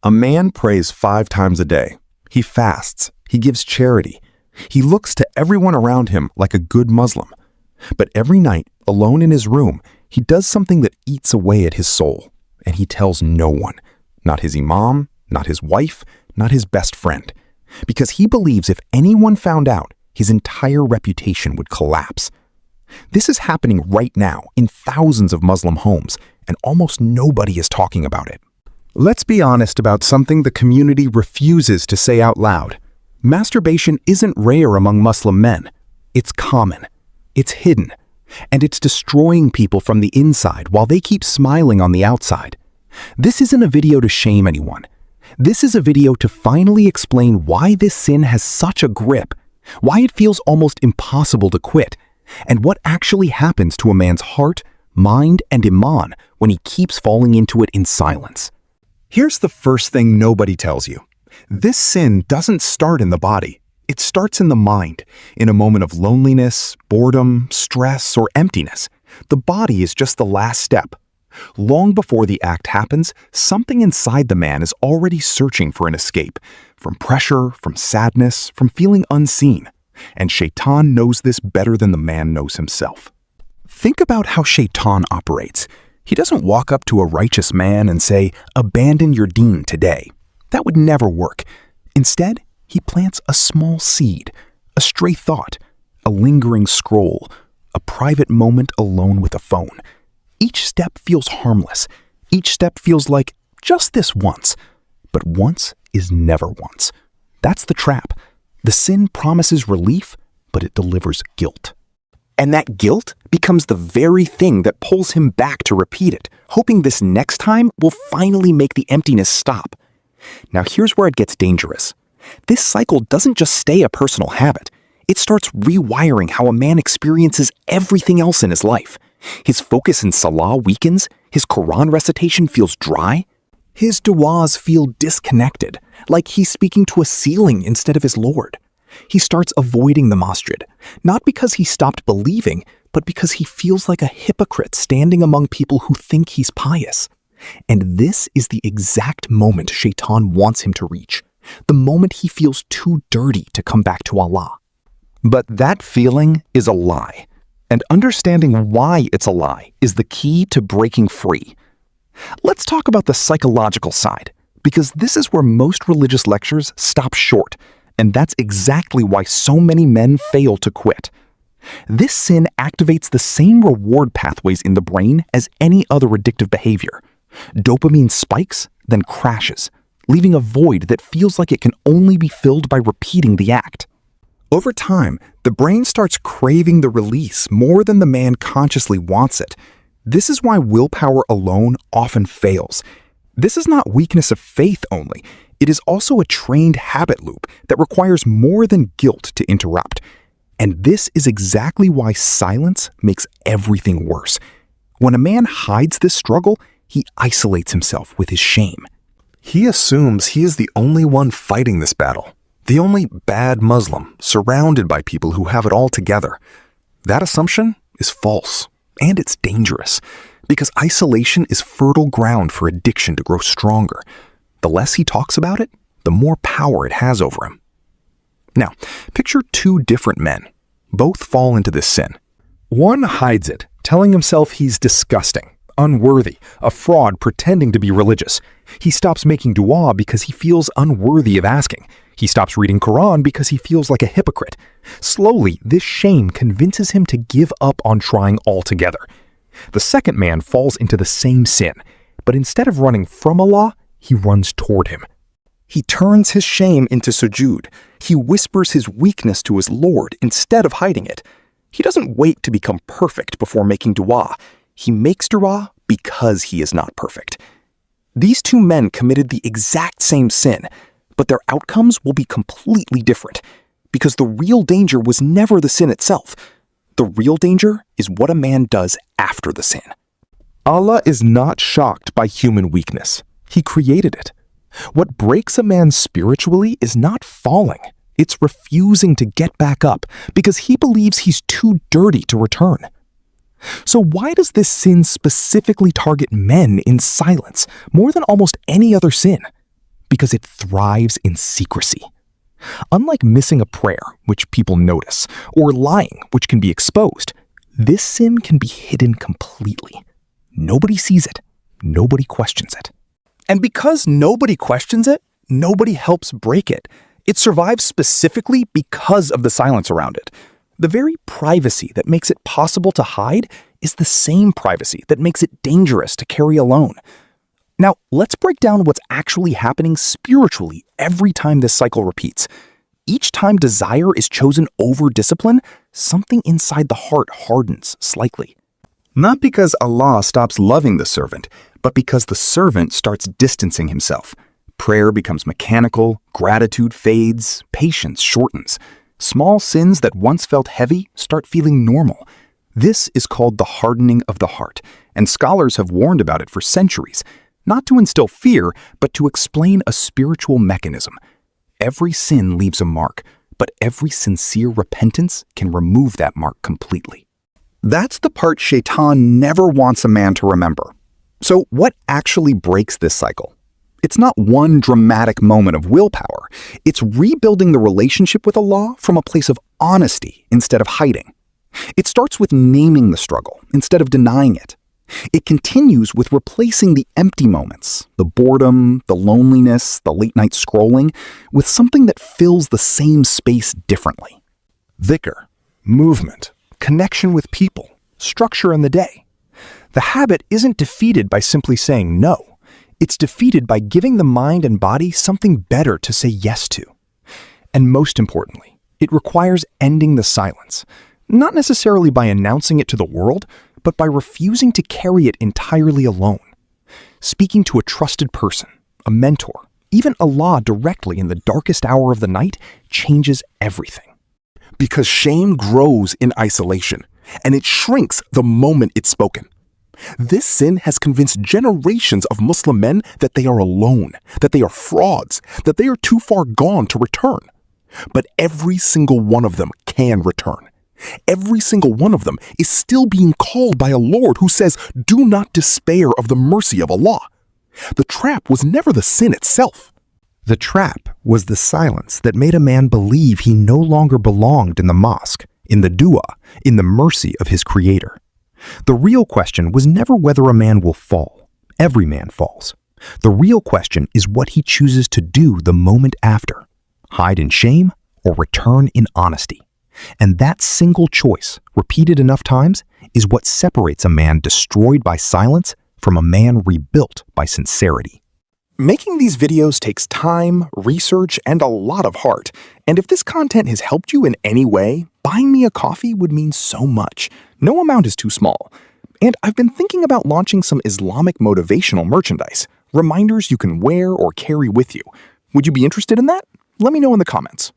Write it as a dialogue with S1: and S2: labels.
S1: A man prays 5 times a day. He fasts. He gives charity. He looks to everyone around him like a good Muslim. But every night, alone in his room, he does something that eats away at his soul. And he tells no one. Not his imam, not his wife, not his best friend. Because he believes if anyone found out, his entire reputation would collapse. This is happening right now in thousands of Muslim homes, and almost nobody is talking about it.
S2: Let's be honest about something the community refuses to say out loud. Masturbation isn't rare among Muslim men. It's common. It's hidden. And it's destroying people from the inside while they keep smiling on the outside. This isn't a video to shame anyone. This is a video to finally explain why this sin has such a grip, why it feels almost impossible to quit, and what actually happens to a man's heart, mind, and iman when he keeps falling into it in silence. Here's the first thing nobody tells you. This sin doesn't start in the body. It starts in the mind, in a moment of loneliness, boredom, stress, or emptiness. The body is just the last step. Long before the act happens, something inside the man is already searching for an escape, from pressure, from sadness, from feeling unseen. And shaytan knows this better than the man knows himself. Think about how shaytan operates. He doesn't walk up to a righteous man and say, "Abandon your deen today." That would never work. Instead, he plants a small seed, a stray thought, a lingering scroll, a private moment alone with a phone. Each step feels harmless. Each step feels like just this once. But once is never once. That's the trap. The sin promises relief, but it delivers guilt. And that guilt becomes the very thing that pulls him back to repeat it, hoping this next time will finally make the emptiness stop. Now here's where it gets dangerous. This cycle doesn't just stay a personal habit. It starts rewiring how a man experiences everything else in his life. His focus in salah weakens, his Quran recitation feels dry, his du'as feel disconnected, like he's speaking to a ceiling instead of his Lord. He starts avoiding the Mstrb, not because he stopped believing, but because he feels like a hypocrite standing among people who think he's pious. And this is the exact moment shaytan wants him to reach, the moment he feels too dirty to come back to Allah. But that feeling is a lie, and understanding why it's a lie is the key to breaking free. Let's talk about the psychological side, because this is where most religious lectures stop short, and that's exactly why so many men fail to quit. This sin activates the same reward pathways in the brain as any other addictive behavior. Dopamine spikes, then crashes, leaving a void that feels like it can only be filled by repeating the act. Over time, the brain starts craving the release more than the man consciously wants it. This is why willpower alone often fails. This is not weakness of faith only. It is also a trained habit loop that requires more than guilt to interrupt. And this is exactly why silence makes everything worse. When a man hides this struggle, he isolates himself with his shame. He assumes he is the only one fighting this battle, the only bad Muslim surrounded by people who have it all together. That assumption is false, and it's dangerous, because isolation is fertile ground for addiction to grow stronger. The less he talks about it, the more power it has over him. Now, picture 2 different men. Both fall into this sin. One hides it, telling himself he's disgusting, unworthy, a fraud pretending to be religious. He stops making dua because he feels unworthy of asking. He stops reading Quran because he feels like a hypocrite. Slowly, this shame convinces him to give up on trying altogether. The second man falls into the same sin, but instead of running from Allah, he runs toward him. He turns his shame into sujood. He whispers his weakness to his Lord instead of hiding it. He doesn't wait to become perfect before making dua. He makes dua because he is not perfect. These 2 men committed the exact same sin, but their outcomes will be completely different, because the real danger was never the sin itself. The real danger is what a man does after the sin. Allah is not shocked by human weakness. He created it. What breaks a man spiritually is not falling. It's refusing to get back up because he believes he's too dirty to return. So why does this sin specifically target men in silence more than almost any other sin? because it thrives in secrecy. Unlike missing a prayer, which people notice, or lying, which can be exposed, this sin can be hidden completely. Nobody sees it. Nobody questions it. And because nobody questions it, nobody helps break it. It survives specifically because of the silence around it. The very privacy that makes it possible to hide is the same privacy that makes it dangerous to carry alone. Now, let's break down what's actually happening spiritually every time this cycle repeats. Each time desire is chosen over discipline, something inside the heart hardens slightly. Not because Allah stops loving the servant, but because the servant starts distancing himself. Prayer becomes mechanical, gratitude fades, patience shortens. Small sins that once felt heavy start feeling normal. This is called the hardening of the heart, and scholars have warned about it for centuries, not to instill fear, but to explain a spiritual mechanism. Every sin leaves a mark, but every sincere repentance can remove that mark completely. That's the part shaytan never wants a man to remember. So what actually breaks this cycle? It's not one dramatic moment of willpower. It's rebuilding the relationship with Allah from a place of honesty instead of hiding. It starts with naming the struggle instead of denying it. It continues with replacing the empty moments, the boredom, the loneliness, the late-night scrolling, with something that fills the same space differently. Dhikr, movement, connection with people, structure in the day. The habit isn't defeated by simply saying no. It's defeated by giving the mind and body something better to say yes to. And most importantly, it requires ending the silence, not necessarily by announcing it to the world, but by refusing to carry it entirely alone. Speaking to a trusted person, a mentor, even Allah directly in the darkest hour of the night changes everything.
S3: Because shame grows in isolation, and it shrinks the moment it's spoken. This sin has convinced generations of Muslim men that they are alone, that they are frauds, that they are too far gone to return. But every single one of them can return. Every single one of them is still being called by a Lord who says, "Do not despair of the mercy of Allah." The trap was never the sin itself.
S2: The trap was the silence that made a man believe he no longer belonged in the mosque, in the dua, in the mercy of his Creator. The real question was never whether a man will fall. Every man falls. The real question is what he chooses to do the moment after. Hide in shame or return in honesty. And that single choice, repeated enough times, is what separates a man destroyed by silence from a man rebuilt by sincerity.
S3: Making these videos takes time, research, and a lot of heart. And if this content has helped you in any way, buying me a coffee would mean so much. No amount is too small. And I've been thinking about launching some Islamic motivational merchandise, reminders you can wear or carry with you. Would you be interested in that? Let me know in the comments.